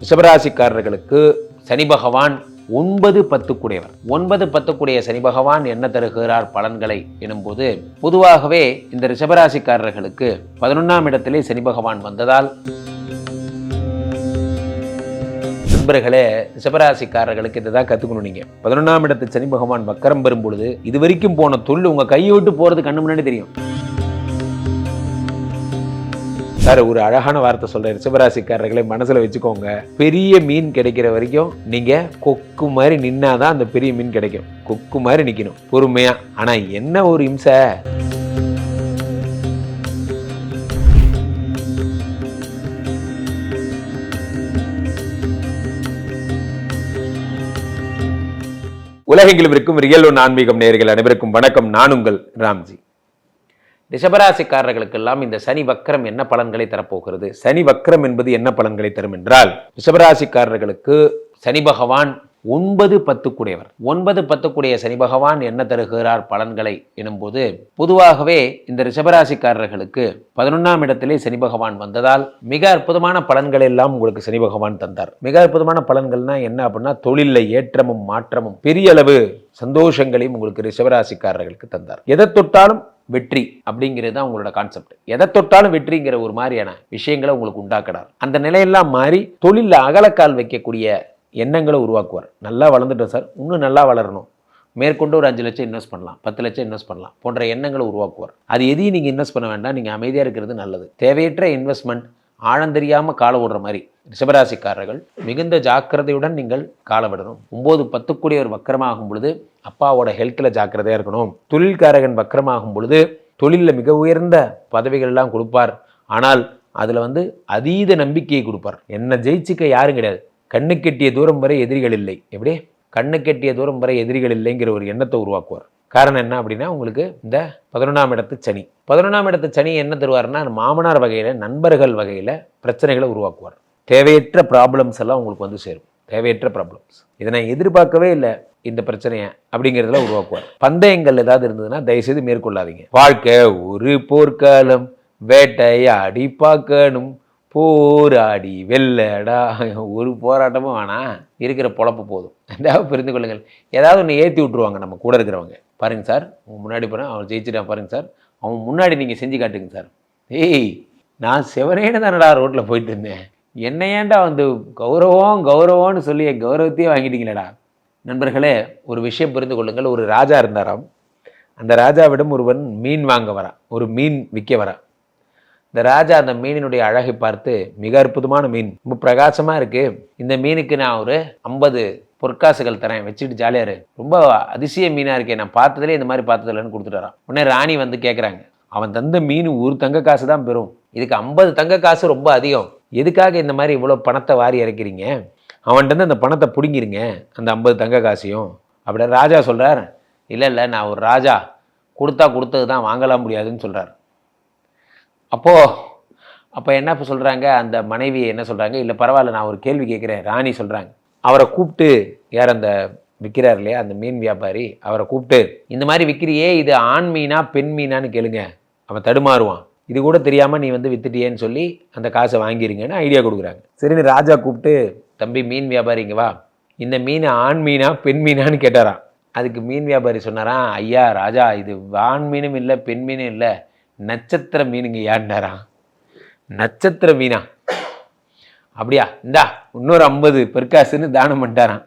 ரிஷபராசிக்காரர்களுக்கு சனி பகவான் 9-10 கூடியவர். 9-10 கூடிய சனி பகவான் என்ன தருகிறார் பலன்களை எனும்போது, பொதுவாகவே இந்த ரிஷபராசிக்காரர்களுக்கு 11ஆம் இடத்திலே சனி பகவான் வந்ததால், நண்பர்களே, ரிஷபராசிக்காரர்களுக்கு இதுதான் கத்துக்கணும். நீங்க 11ஆம் இடத்து சனி பகவான் வக்கரம் பெறும் பொழுது இதுவரைக்கும் போன தொழில் உங்க கையை விட்டு போறது கண்ணு முன்னாடி தெரியும். சார், ஒரு அழகான வார்த்தை சொல்றேன், ரிஷபராசிக்காரர்களை மனசுல வச்சுக்கோங்க. பெரிய மீன் கிடைக்கிற வரைக்கும் நீங்க கொக்கு மாதிரி நின்னாதான் அந்த பெரிய மீன் கிடைக்கும். கொக்கு மாதிரி நிக்கணும் பொறுமையா. ஆனா என்ன ஒரு இம்சை, உலகெங்கிலும் இருக்கும் ரியல் ஒன் ஆன்மீகம் நேயர்கள் அனைவருக்கும் வணக்கம். நான் உங்கள் ராம்ஜி. ரிஷபராசிக்காரர்களுக்கெல்லாம் இந்த சனி வக்கரம் என்ன பலன்களை தரப்போகிறது? சனி வக்கரம் என்பது என்ன பலன்களை தரும் என்றால், ரிஷபராசிக்காரர்களுக்கு சனி பகவான் 9-10 கூடியவர். 9-10 கூடிய சனி பகவான் என்ன தருகிறார் பலன்களை எனும்போது, பொதுவாகவே இந்த ரிஷபராசிக்காரர்களுக்கு 11ஆம் இடத்திலே சனி பகவான் வந்ததால் மிக அற்புதமான பலன்கள் எல்லாம் உங்களுக்கு சனி பகவான் தந்தார். மிக அற்புதமான பலன்கள்னா என்ன அப்படின்னா, தொழிலில் ஏற்றமும் மாற்றமும் பெரிய அளவு சந்தோஷங்களையும் உங்களுக்கு ரிஷபராசிக்காரர்களுக்கு தந்தார். எதை தொட்டாலும் வெற்றி அப்படிங்கிறது தான் உங்களோட கான்செப்ட். எதை தொட்டாலும் வெற்றிங்கிற ஒரு மாதிரியான விஷயங்களை உங்களுக்கு உண்டாக்குறார். அந்த நிலையெல்லாம் மாறி தொழிலில் அகலக்கால் வைக்கக்கூடிய எண்ணங்களை உருவாக்குவார். நல்லா வளர்ந்துட்டோம் சார், இன்னும் நல்லா வளரணும், மேற்கொண்டு ஒரு 5 லட்சம் இன்வெஸ்ட் பண்ணலாம், 10 லட்சம் இன்வெஸ்ட் பண்ணலாம் போன்ற எண்ணங்களை உருவாக்குவார். அது எதையும் நீங்கள் இன்வெஸ்ட் பண்ண வேண்டாம், நீங்கள் அமைதியாக இருக்கிறது நல்லது. தேவையற்ற இன்வெஸ்ட்மெண்ட் ஆழந்தெரியாமல் காலை விடுற மாதிரி ரிஷபராசிக்காரர்கள் மிகுந்த ஜாக்கிரதையுடன் நீங்கள் காலை விடணும். 9-10 கூடியவர் வக்கரமாகும் பொழுது அப்பாவோட ஹெல்த்தில் ஜாக்கிரதையாக இருக்கணும். தொழில்காரகன் வக்கரமாகும் பொழுது தொழிலில் மிக உயர்ந்த பதவிகள் எல்லாம் கொடுப்பார். ஆனால் அதில் அதீத நம்பிக்கையை கொடுப்பார். என்ன ஜெயிச்சுக்க யாரும் கிடையாது, கண்ணு கெட்டிய தூரம் வரை எதிரிகள் இல்லை. எப்படி கண்ணு கெட்டிய தூரம் வரை எதிரிகள் இல்லைங்கிற ஒரு எண்ணத்தை உருவாக்குவார். காரணம் என்ன அப்படின்னா, உங்களுக்கு இந்த 11ஆம் இடத்து சனி. 11ஆம் இடத்து சனி என்ன தருவார்னா, மாமனார் வகையில், நண்பர்கள் வகையில் பிரச்சனைகளை உருவாக்குவார். தேவையற்ற ப்ராப்ளம்ஸ் எல்லாம் உங்களுக்கு சேரும். தேவையற்ற ப்ராப்ளம்ஸ், இதை நான் எதிர்பார்க்கவே இல்லை இந்த பிரச்சனையை அப்படிங்கிறதுல உருவாக்குவார். பந்தயங்கள் ஏதாவது இருந்ததுன்னா தயவுசெய்து மேற்கொள்ளாதீங்க. வாழ்க்கை ஒரு போர்க்காலம், வேட்டையாடி பார்க்கணும், போராடி வெள்ளடா. ஒரு போராட்டமும் வேணாம், இருக்கிற பொழப்பு போதும். ஏதாவது புரிந்து கொள்ளுங்கள். ஏதாவது ஒன்று ஏற்றி விட்ருவாங்க நம்ம கூட இருக்கிறவங்க. பாருங்கள் சார், உங்கள் முன்னாடி போகிறேன், அவன் ஜெயிச்சிட்டான் பாருங்கள் சார், அவன் முன்னாடி நீங்கள் செஞ்சு காட்டுங்க சார். ஏய், நான் செவனேன்னு தானடா ரோட்டில் போயிட்டு இருந்தேன், என்ன ஏன்டா கௌரவம்னு சொல்லி என் கௌரவத்தையே வாங்கிட்டீங்களேடா. நண்பர்களே, ஒரு விஷயம் புரிந்து கொள்ளுங்கள். ஒரு ராஜா இருந்தாராம். அந்த ராஜாவிடம் ஒருவன் மீன் வாங்க வரான், ஒரு மீன் விற்க வரான். இந்த ராஜா அந்த மீனினுடைய அழகை பார்த்து, மிக அற்புதமான மீன், ரொம்ப பிரகாசமாக இருக்குது, இந்த மீனுக்கு நான் ஒரு 50 பொற்காசுகள் தரேன், வச்சுட்டு ஜாலியாக இரு, ரொம்ப அதிசய மீனாக இருக்கேன், நான் பார்த்ததுலேயே இந்த மாதிரி பார்த்ததில்லன்னு கொடுத்துட்டாரான். உடனே ராணி கேட்குறாங்க, அவன் தந்த மீன் ஒரு தங்க காசு தான் பெறும், இதுக்கு 50 தங்க காசு ரொம்ப அதிகம், எதுக்காக இந்த மாதிரி இவ்வளோ பணத்தை வாரி இறக்கிறீங்க, அவன்கிட்ட அந்த பணத்தை பிடுங்கிருங்க, அந்த 50 தங்க காசையும். அப்படி ராஜா சொல்கிறார், இல்லை நான் ஒரு ராஜா, கொடுத்தது தான், வாங்கலாம் முடியாதுன்னு சொல்கிறார். அப்போ என்ன சொல்கிறாங்க, அந்த மனைவி என்ன சொல்கிறாங்க, இல்லை பரவாயில்ல, நான் ஒரு கேள்வி கேட்குறேன். ராணி சொல்கிறாங்க, அவரை கூப்பிட்டு, யார் அந்த விற்கிறார் இல்லையா அந்த மீன் வியாபாரி, அவரை கூப்பிட்டு, இந்த மாதிரி விற்கிறியே, இது ஆண் மீனா பெண் மீனான்னு கேளுங்க. அவன் தடுமாறுவான். இது கூட தெரியாமல் நீ வித்துட்டியேன்னு சொல்லி அந்த காசை வாங்கிருங்கன்னு ஐடியா கொடுக்குறாங்க. சரின்னு ராஜா கூப்பிட்டு, தம்பி மீன் வியாபாரி இங்கே வா, இந்த மீன் ஆண் மீனா பெண் மீனான்னு கேட்டாரான். அதுக்கு மீன் வியாபாரி சொன்னாரான், ஐயா ராஜா, இது ஆண் மீனும் இல்லை பெண் மீனும் இல்லை, நட்சத்திர மீனுங்க யாண்டாரா. நட்சத்திர மீனா? அப்படியா, இந்தா இன்னொரு 50 பொற்காசுன்னு தானம் பண்ணிட்டாரான்.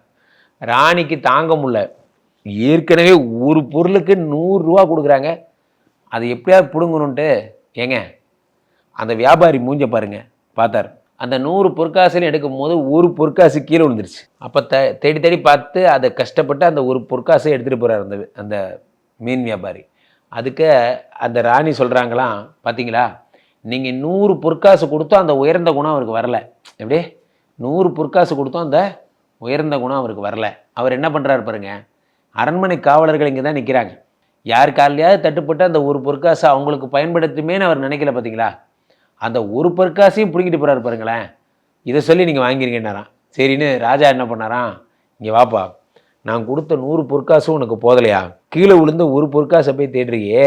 ராணிக்கு தாங்க முடியல. ஏற்கனவே ஒரு பொருளுக்கு 100 ரூபா கொடுக்குறாங்க, அது எப்படியாவது பிடுங்கணுன்ட்டு, ஏங்க அந்த வியாபாரி மூஞ்ச பாருங்க பார்த்தார். அந்த 100 பொற்காசுன்னு எடுக்கும் போது ஒரு பொற்காசு கீழே விழுந்துருச்சு. அப்போ தேடி பார்த்து அதை கஷ்டப்பட்டு அந்த ஒரு பொற்காசை எடுத்துகிட்டு போகிறார் அந்த மீன் வியாபாரி. அதுக்கு அந்த ராணி சொல்கிறாங்களாம், பார்த்தீங்களா, நீங்கள் 100 பொற்காசு கொடுத்தோம் அந்த உயர்ந்த குணம் அவருக்கு வரல. எப்படி 100 பொற்காசு கொடுத்தோம் அந்த உயர்ந்த குணம் அவருக்கு வரல. அவர் என்ன பண்ணுறாரு பாருங்க, அரண்மனை காவலர்கள் இங்கே தான் நிற்கிறாங்க, யார் காலையாவது தட்டுப்பட்டு அந்த ஒரு பொற்காசு அவங்களுக்கு பயன்படுத்துமேன்னு அவர் நினைக்கல. பார்த்தீங்களா, அந்த ஒரு பொற்காசையும் பிடிக்கிட்டு போகிறாரு பாருங்களேன். இதை சொல்லி நீங்கள் வாங்கிருங்கன்னாராம். சரின்னு ராஜா என்ன பண்ணாராம், இங்கே வாப்பா, நான் கொடுத்த 100 பொற்காசும் உனக்கு போதலையா, கீழே விழுந்த ஒரு பொற்காசை போய் தேடுறியே,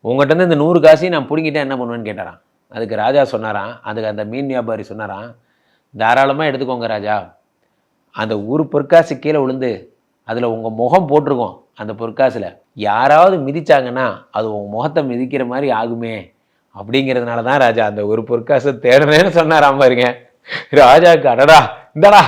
உங்கள்கிட்ட இந்த 100 காசையும் நான் பிடிங்கிட்டேன் என்ன பண்ணுவேன்னு கேட்டாரான். அதுக்கு ராஜா சொன்னாரான், அதுக்கு அந்த மீன் வியாபாரி சொன்னாரான், தாராளமாக எடுத்துக்கோங்க ராஜா. அந்த ஒரு பொற்காசு கீழே விழுந்து அதில் உங்கள் முகம் போட்டிருக்கோம். அந்த பொற்காசில் யாராவது மிதிச்சாங்கன்னா அது உங்கள் முகத்தை மிதிக்கிற மாதிரி ஆகுமே அப்படிங்கிறதுனால தான் ராஜா அந்த ஒரு பொற்காசை தேடுறேன்னு சொன்னாராம் பாருங்க. ராஜாவுக்கு அடடா இந்தடா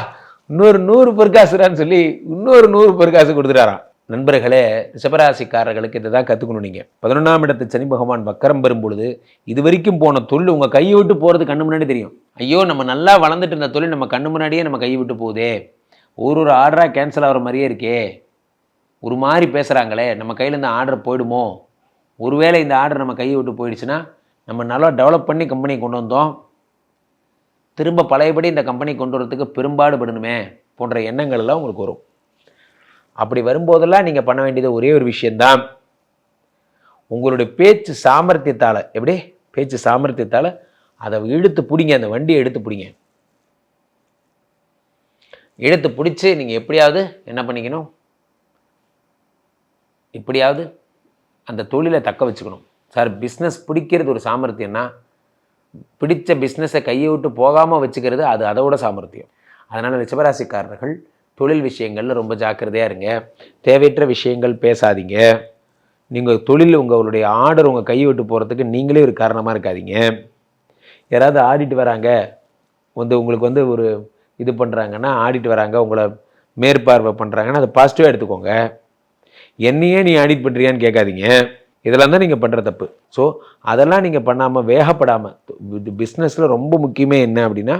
இன்னொரு 100 பொற்காசுடான்னு சொல்லி இன்னொரு 100 பொற்காசு கொடுத்துட்டாராம். நண்பர்களே, ரிஷபராசிக்காரர்களுக்கு இதை தான் கற்றுக்கணும். நீங்கள் 11ஆம் இடத்து சனி பகவான் வக்கரம் பெறும் பொழுது இது வரைக்கும் போன தொழில் உங்கள் கையை விட்டு போகிறது கண்ணு முன்னாடி தெரியும். ஐயோ நம்ம நல்லா வளர்ந்துட்டு இருந்த தொழில் நம்ம கண்ணு முன்னாடியே நம்ம கையை விட்டு போகுதே, ஒரு ஆர்டராக கேன்சல் ஆகிற மாதிரியே இருக்கே, ஒரு மாதிரி பேசுகிறாங்களே, நம்ம கையிலேருந்து ஆர்டர் போயிடுமோ, ஒருவேளை இந்த ஆர்டர் நம்ம கையை விட்டு போயிடுச்சுன்னா நம்ம நல்லா டெவலப் பண்ணி கம்பெனி கொண்டு வந்தோம், திரும்ப பழையபடி இந்த கம்பெனி கொண்டு வரதுக்கு பெரும்பாடுபடணுமே போன்ற எண்ணங்கள் எல்லாம் உங்களுக்கு வரும். அப்படி வரும்போதெல்லாம் நீங்கள் பண்ண வேண்டியது ஒரே ஒரு விஷயந்தான், உங்களுடைய பேச்சு சாமர்த்தியத்தால், எப்படி பேச்சு சாமர்த்தியத்தால் அதை இழுத்து பிடிங்க, அந்த வண்டியை எடுத்து பிடிங்க. எடுத்து பிடிச்சி நீங்கள் எப்படியாவது என்ன பண்ணிக்கணும், இப்படியாவது அந்த தொழிலை தக்க வச்சுக்கணும். சார் பிஸ்னஸ் பிடிக்கிறது ஒரு சாமர்த்தியம்னா பிடித்த பிஸ்னஸை கையை விட்டு போகாமல் வச்சுக்கிறது அது அதோட சாமர்த்தியம். அதனால் ரிஷபராசிக்காரர்கள் தொழில் விஷயங்களில் ரொம்ப ஜாக்கிரதையாக இருங்க. தேவையற்ற விஷயங்கள் பேசாதீங்க. நீங்கள் தொழில் உங்களுடைய ஆர்டர் உங்கள் கையை விட்டு போகிறதுக்கு நீங்களே ஒரு காரணமாக இருக்காதீங்க. யாராவது ஆடிட்டு வராங்க உங்களுக்கு ஒரு இது பண்ணுறாங்கன்னா, ஆடிட்டு வராங்க, உங்களை மேற்பார்வை பண்ணுறாங்கன்னா அதை பாசிட்டிவாக எடுத்துக்கோங்க. என்னையே நீ ஆடிட் பண்ணுறியான்னு கேட்காதீங்க. இதெல்லாம் தான் நீங்கள் பண்ணுற தப்பு. ஸோ அதெல்லாம் நீங்கள் பண்ணாமல் வேகப்படாமல், பிஸ்னஸில் ரொம்ப முக்கியமே என்ன அப்படின்னா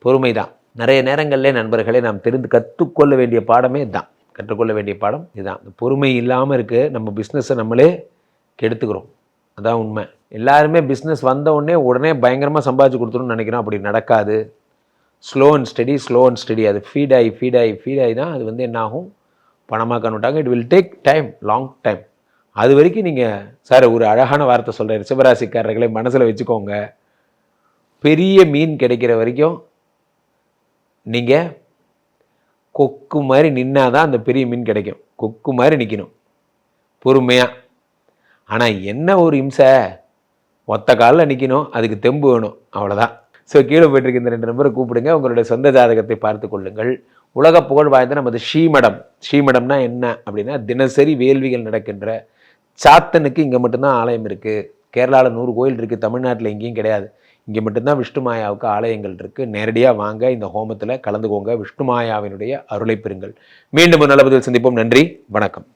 பொறுமை தான். நிறைய நேரங்களில் நண்பர்களே நாம் கற்றுக்கொள்ள வேண்டிய பாடமே இதுதான். கற்றுக்கொள்ள வேண்டிய பாடம் இதுதான். பொறுமை இல்லாமல் இருக்குது, நம்ம பிஸ்னஸை நம்மளே கெடுத்துக்கிறோம். அதான் உண்மை. எல்லாருமே பிஸ்னஸ் வந்த உடனே பயங்கரமாக சம்பாதிச்சு கொடுத்துருன்னு நினைக்கிறோம். அப்படி நடக்காது. ஸ்லோ அண்ட் ஸ்டடி அது ஃபீட் ஆகி தான் அது என்ன ஆகும், பணமாக கன்வெர்ட் ஆகும். It will take time, long time. அது வரைக்கும் நீங்கள் சார் ஒரு அழகான வார்த்தை சொல்கிறேன், ரிஷபராசிக்காரர்களை மனசில் வச்சுக்கோங்க. பெரிய மீன் கிடைக்கிற வரைக்கும் நீங்கள் கொக்கு மாதிரி நின்னாதான் அந்த பெரிய மீன் கிடைக்கும். கொக்கு மாதிரி நிற்கணும் பொறுமையாக. ஆனால் என்ன ஒரு இம்சை, ஒத்த காலில் நிற்கணும், அதுக்கு தெம்பு வேணும், அவ்வளோதான். ஸோ கீழே போய்ட்டுருக்கு இந்த 2 நம்பரை கூப்பிடுங்க, உங்களுடைய சொந்த ஜாதகத்தை பார்த்து கொள்ளுங்கள். உலக புகழ் வாய்ந்த நமது ஸ்ரீமடம்னா என்ன அப்படின்னா தினசரி வேள்விகள் நடக்கின்ற சாத்தனுக்கு இங்கே மட்டும்தான் ஆலயம் இருக்குது. கேரளாவில் 100 கோயில் இருக்குது, தமிழ்நாட்டில் எங்கேயும் கிடையாது. இங்கே மட்டும்தான் விஷ்ணுமாயாவுக்கு ஆலயங்கள் இருக்குது. நேரடியாக வாங்க, இந்த ஹோமத்தில் கலந்துக்கோங்க, விஷ்ணுமாயாவினுடைய அருளை பெறுங்கள். மீண்டும் ஒரு நல்ல பதிவில் சந்திப்போம். நன்றி, வணக்கம்.